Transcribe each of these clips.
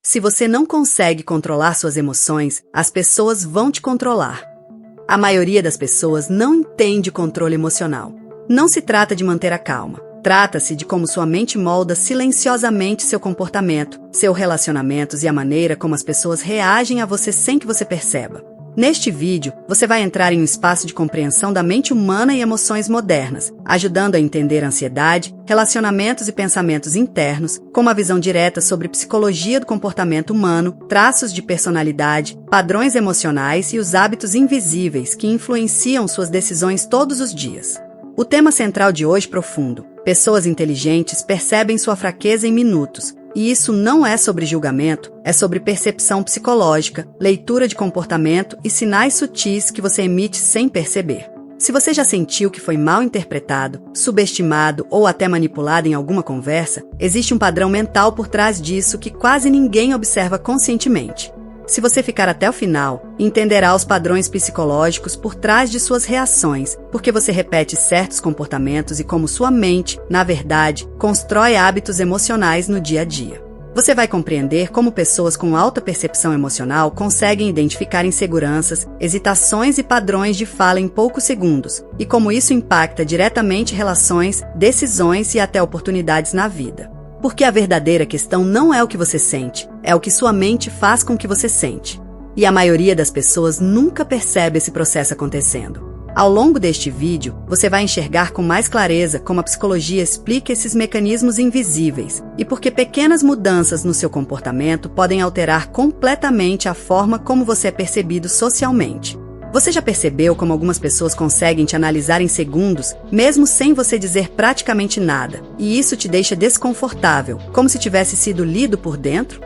Se você não consegue controlar suas emoções, as pessoas vão te controlar. A maioria das pessoas não entende controle emocional. Não se trata de manter a calma. Trata-se de como sua mente molda silenciosamente seu comportamento, seus relacionamentos e a maneira como as pessoas reagem a você sem que você perceba. Neste vídeo, você vai entrar em um espaço de compreensão da mente humana e emoções modernas, ajudando a entender a ansiedade, relacionamentos e pensamentos internos, com uma visão direta sobre psicologia do comportamento humano, traços de personalidade, padrões emocionais e os hábitos invisíveis que influenciam suas decisões todos os dias. O tema central de hoje é profundo. Pessoas inteligentes percebem sua fraqueza em minutos. E isso não é sobre julgamento, é sobre percepção psicológica, leitura de comportamento e sinais sutis que você emite sem perceber. Se você já sentiu que foi mal interpretado, subestimado ou até manipulado em alguma conversa, existe um padrão mental por trás disso que quase ninguém observa conscientemente. Se você ficar até o final, entenderá os padrões psicológicos por trás de suas reações, porque você repete certos comportamentos e como sua mente, na verdade, constrói hábitos emocionais no dia a dia. Você vai compreender como pessoas com alta percepção emocional conseguem identificar inseguranças, hesitações e padrões de fala em poucos segundos, e como isso impacta diretamente relações, decisões e até oportunidades na vida. Porque a verdadeira questão não é o que você sente, é o que sua mente faz com o que você sente. E a maioria das pessoas nunca percebe esse processo acontecendo. Ao longo deste vídeo, você vai enxergar com mais clareza como a psicologia explica esses mecanismos invisíveis e porque pequenas mudanças no seu comportamento podem alterar completamente a forma como você é percebido socialmente. Você já percebeu como algumas pessoas conseguem te analisar em segundos, mesmo sem você dizer praticamente nada, e isso te deixa desconfortável, como se tivesse sido lido por dentro?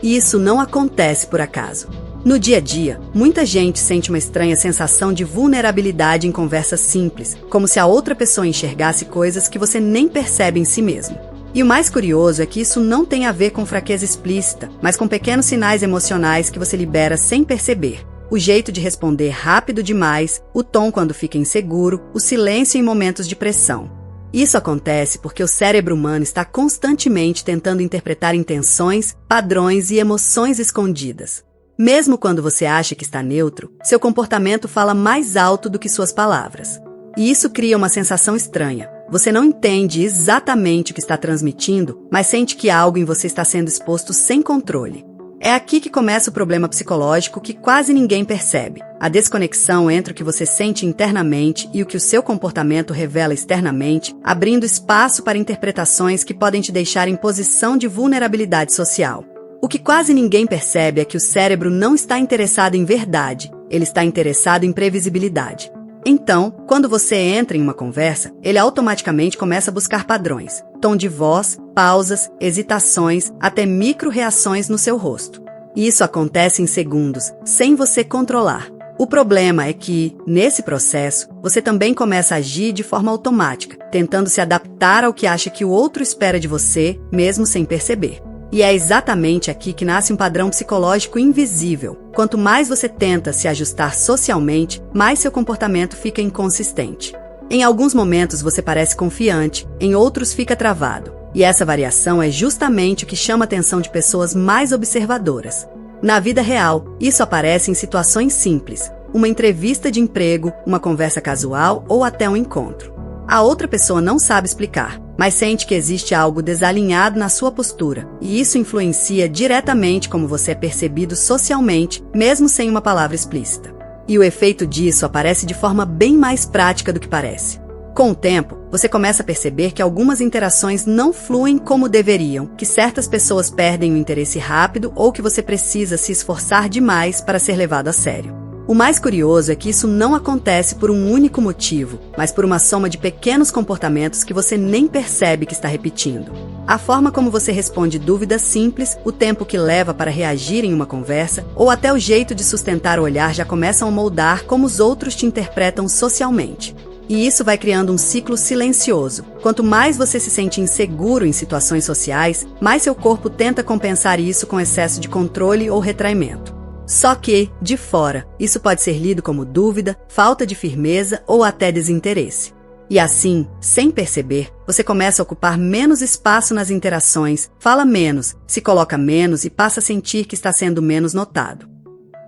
E isso não acontece por acaso. No dia a dia, muita gente sente uma estranha sensação de vulnerabilidade em conversas simples, como se a outra pessoa enxergasse coisas que você nem percebe em si mesmo. E o mais curioso é que isso não tem a ver com fraqueza explícita, mas com pequenos sinais emocionais que você libera sem perceber. O jeito de responder rápido demais, o tom quando fica inseguro, o silêncio em momentos de pressão. Isso acontece porque o cérebro humano está constantemente tentando interpretar intenções, padrões e emoções escondidas. Mesmo quando você acha que está neutro, seu comportamento fala mais alto do que suas palavras. E isso cria uma sensação estranha. Você não entende exatamente o que está transmitindo, mas sente que algo em você está sendo exposto sem controle. É aqui que começa o problema psicológico que quase ninguém percebe. A desconexão entre o que você sente internamente e o que o seu comportamento revela externamente, abrindo espaço para interpretações que podem te deixar em posição de vulnerabilidade social. O que quase ninguém percebe é que o cérebro não está interessado em verdade, ele está interessado em previsibilidade. Então, quando você entra em uma conversa, ele automaticamente começa a buscar padrões, tom de voz, pausas, hesitações, até micro-reações no seu rosto. E isso acontece em segundos, sem você controlar. O problema é que, nesse processo, você também começa a agir de forma automática, tentando se adaptar ao que acha que o outro espera de você, mesmo sem perceber. E é exatamente aqui que nasce um padrão psicológico invisível. Quanto mais você tenta se ajustar socialmente, mais seu comportamento fica inconsistente. Em alguns momentos você parece confiante, em outros fica travado. E essa variação é justamente o que chama a atenção de pessoas mais observadoras. Na vida real, isso aparece em situações simples, uma entrevista de emprego, uma conversa casual ou até um encontro. A outra pessoa não sabe explicar, mas sente que existe algo desalinhado na sua postura, e isso influencia diretamente como você é percebido socialmente, mesmo sem uma palavra explícita. E o efeito disso aparece de forma bem mais prática do que parece. Com o tempo, você começa a perceber que algumas interações não fluem como deveriam, que certas pessoas perdem o interesse rápido ou que você precisa se esforçar demais para ser levado a sério. O mais curioso é que isso não acontece por um único motivo, mas por uma soma de pequenos comportamentos que você nem percebe que está repetindo. A forma como você responde dúvidas simples, o tempo que leva para reagir em uma conversa, ou até o jeito de sustentar o olhar já começam a moldar como os outros te interpretam socialmente. E isso vai criando um ciclo silencioso. Quanto mais você se sente inseguro em situações sociais, mais seu corpo tenta compensar isso com excesso de controle ou retraimento. Só que, de fora, isso pode ser lido como dúvida, falta de firmeza ou até desinteresse. E assim, sem perceber, você começa a ocupar menos espaço nas interações, fala menos, se coloca menos e passa a sentir que está sendo menos notado.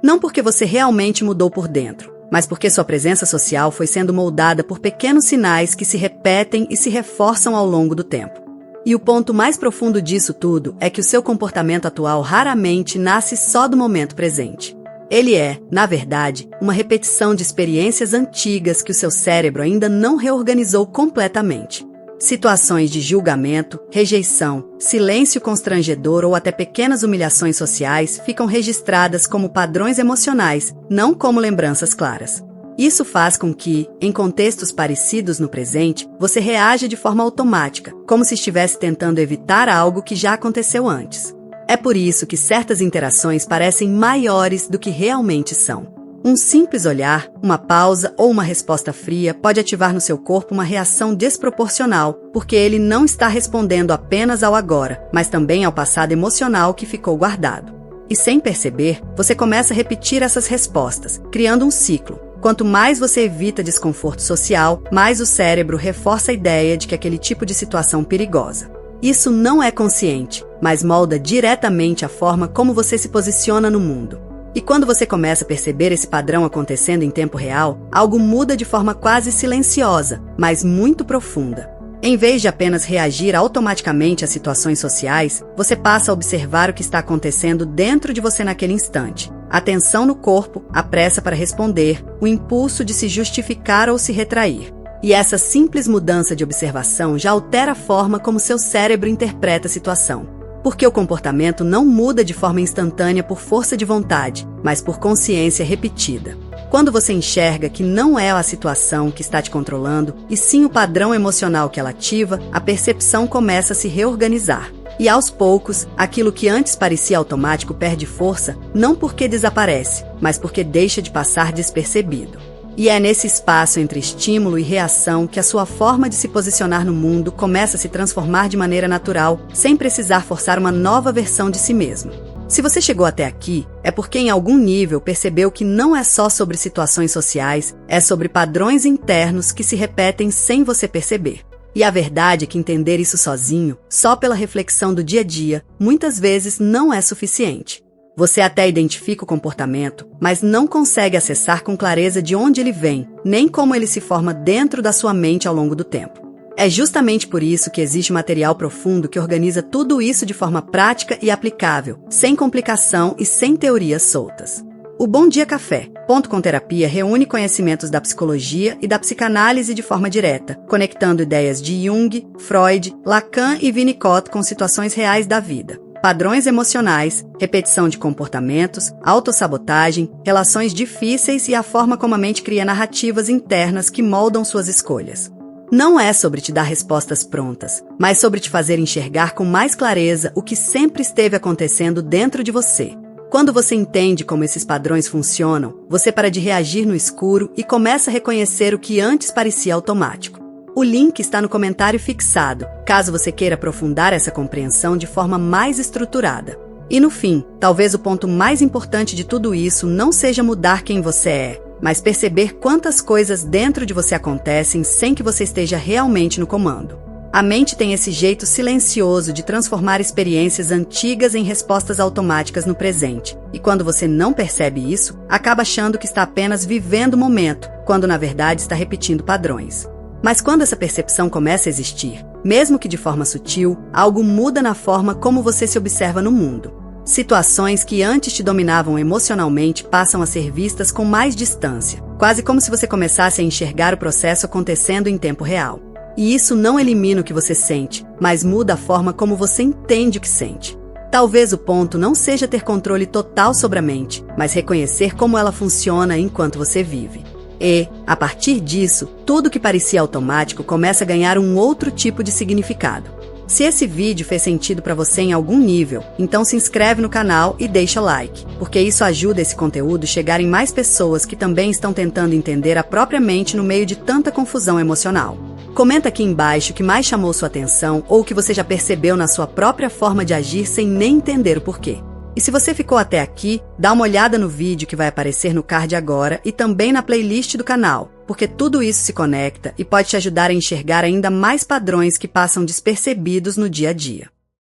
Não porque você realmente mudou por dentro, mas porque sua presença social foi sendo moldada por pequenos sinais que se repetem e se reforçam ao longo do tempo. E o ponto mais profundo disso tudo é que o seu comportamento atual raramente nasce só do momento presente. Ele é, na verdade, uma repetição de experiências antigas que o seu cérebro ainda não reorganizou completamente. Situações de julgamento, rejeição, silêncio constrangedor ou até pequenas humilhações sociais ficam registradas como padrões emocionais, não como lembranças claras. Isso faz com que, em contextos parecidos no presente, você reaja de forma automática, como se estivesse tentando evitar algo que já aconteceu antes. É por isso que certas interações parecem maiores do que realmente são. Um simples olhar, uma pausa ou uma resposta fria pode ativar no seu corpo uma reação desproporcional, porque ele não está respondendo apenas ao agora, mas também ao passado emocional que ficou guardado. E sem perceber, você começa a repetir essas respostas, criando um ciclo. Quanto mais você evita desconforto social, mais o cérebro reforça a ideia de que aquele tipo de situação perigosa. Isso não é consciente, mas molda diretamente a forma como você se posiciona no mundo. E quando você começa a perceber esse padrão acontecendo em tempo real, algo muda de forma quase silenciosa, mas muito profunda. Em vez de apenas reagir automaticamente a situações sociais, você passa a observar o que está acontecendo dentro de você naquele instante. A tensão no corpo, a pressa para responder, o impulso de se justificar ou se retrair. E essa simples mudança de observação já altera a forma como seu cérebro interpreta a situação. Porque o comportamento não muda de forma instantânea por força de vontade, mas por consciência repetida. Quando você enxerga que não é a situação que está te controlando, e sim o padrão emocional que ela ativa, a percepção começa a se reorganizar. E aos poucos, aquilo que antes parecia automático perde força, não porque desaparece, mas porque deixa de passar despercebido. E é nesse espaço entre estímulo e reação que a sua forma de se posicionar no mundo começa a se transformar de maneira natural, sem precisar forçar uma nova versão de si mesmo. Se você chegou até aqui, é porque em algum nível percebeu que não é só sobre situações sociais, é sobre padrões internos que se repetem sem você perceber. E a verdade é que entender isso sozinho, só pela reflexão do dia a dia, muitas vezes não é suficiente. Você até identifica o comportamento, mas não consegue acessar com clareza de onde ele vem, nem como ele se forma dentro da sua mente ao longo do tempo. É justamente por isso que existe material profundo que organiza tudo isso de forma prática e aplicável, sem complicação e sem teorias soltas. O Bom Dia Café, Ponto com Terapia reúne conhecimentos da psicologia e da psicanálise de forma direta, conectando ideias de Jung, Freud, Lacan e Winnicott com situações reais da vida. Padrões emocionais, repetição de comportamentos, autossabotagem, relações difíceis e a forma como a mente cria narrativas internas que moldam suas escolhas. Não é sobre te dar respostas prontas, mas sobre te fazer enxergar com mais clareza o que sempre esteve acontecendo dentro de você. Quando você entende como esses padrões funcionam, você para de reagir no escuro e começa a reconhecer o que antes parecia automático. O link está no comentário fixado, caso você queira aprofundar essa compreensão de forma mais estruturada. E no fim, talvez o ponto mais importante de tudo isso não seja mudar quem você é, mas perceber quantas coisas dentro de você acontecem sem que você esteja realmente no comando. A mente tem esse jeito silencioso de transformar experiências antigas em respostas automáticas no presente. E quando você não percebe isso, acaba achando que está apenas vivendo o momento, quando na verdade está repetindo padrões. Mas quando essa percepção começa a existir, mesmo que de forma sutil, algo muda na forma como você se observa no mundo. Situações que antes te dominavam emocionalmente passam a ser vistas com mais distância, quase como se você começasse a enxergar o processo acontecendo em tempo real. E isso não elimina o que você sente, mas muda a forma como você entende o que sente. Talvez o ponto não seja ter controle total sobre a mente, mas reconhecer como ela funciona enquanto você vive. E, a partir disso, tudo que parecia automático começa a ganhar um outro tipo de significado. Se esse vídeo fez sentido para você em algum nível, então se inscreve no canal e deixa like, porque isso ajuda esse conteúdo a chegar em mais pessoas que também estão tentando entender a própria mente no meio de tanta confusão emocional. Comenta aqui embaixo o que mais chamou sua atenção ou o que você já percebeu na sua própria forma de agir sem nem entender o porquê. E se você ficou até aqui, dá uma olhada no vídeo que vai aparecer no card agora e também na playlist do canal, porque tudo isso se conecta e pode te ajudar a enxergar ainda mais padrões que passam despercebidos no dia a dia.